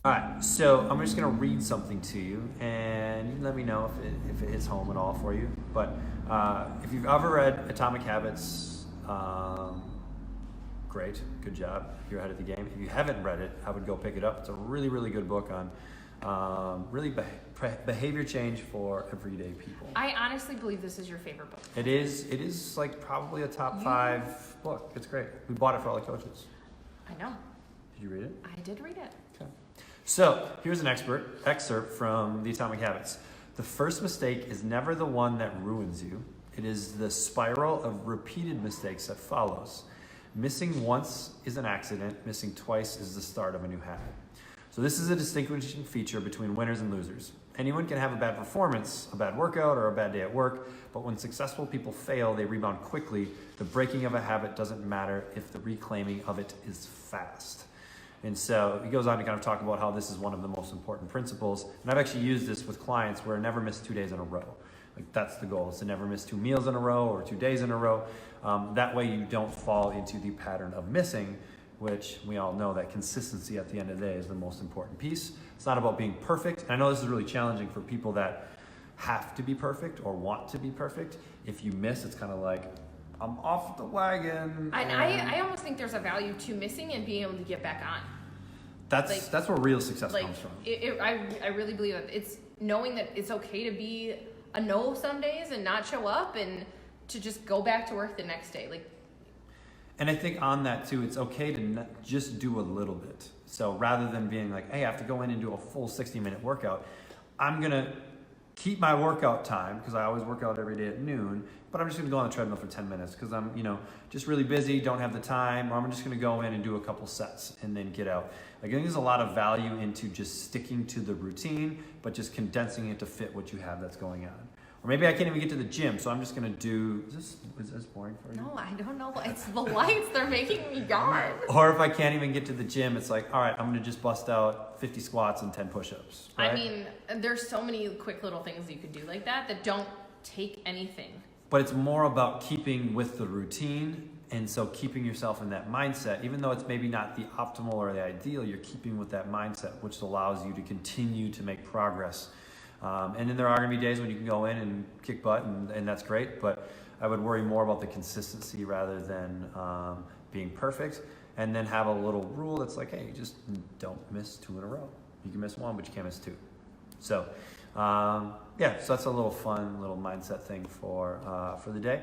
All right, so I'm just gonna read something to you, and you can let me know if it hits home at all for you. But if you've ever read Atomic Habits, great, good job, you're ahead of the game. If you haven't read it, I would go pick it up. It's a really, really good book on really behavior change for everyday people. I honestly believe this is your favorite book. It is like probably a top 5 book. It's great. We bought it for all the coaches. I know. Did you read it? I did read it. Okay. So here's an excerpt from the Atomic Habits. The first mistake is never the one that ruins you. It is the spiral of repeated mistakes that follows. Missing once is an accident. Missing twice is the start of a new habit. So this is a distinguishing feature between winners and losers. Anyone can have a bad performance, a bad workout, or a bad day at work, but when successful people fail, they rebound quickly. The breaking of a habit doesn't matter if the reclaiming of it is fast. And so he goes on to kind of talk about how this is one of the most important principles. And I've actually used this with clients where never miss 2 days in a row. Like that's the goal, is to never miss 2 meals in a row or 2 days in a row. That way you don't fall into the pattern of missing, which we all know that consistency at the end of the day is the most important piece. It's not about being perfect. And I know this is really challenging for people that have to be perfect or want to be perfect. If you miss, it's kind of like, I'm off the wagon. I almost think there's a value to missing and being able to get back on. That's where real success comes from. I really believe that it's knowing that it's okay to be a no some days and not show up and to just go back to work the next day. And I think on that too, it's okay to just do a little bit. So rather than being like, hey, I have to go in and do a full 60-minute workout, I'm gonna keep my workout time because I always work out every day at noon, but I'm just gonna go on the treadmill for 10 minutes because I'm, just really busy, don't have the time, or I'm just gonna go in and do a couple sets and then get out. Like I think there's a lot of value into just sticking to the routine, but just condensing it to fit what you have that's going on. Or maybe I can't even get to the gym, so I'm just gonna do, is this boring for you? No, I don't know. It's the lights, they're making me yawn. Or if I can't even get to the gym, it's like, all right, I'm gonna just bust out 50 squats and 10 push-ups. Right? I mean, there's so many quick little things you could do like that don't take anything. But it's more about keeping with the routine, and so keeping yourself in that mindset, even though it's maybe not the optimal or the ideal, you're keeping with that mindset, which allows you to continue to make progress. And then there are going to be days when you can go in and kick butt, and that's great, but I would worry more about the consistency rather than being perfect, and then have a little rule that's like, hey, just don't miss 2 in a row. You can miss 1, but you can't miss 2. So, so that's a little fun little mindset thing for the day.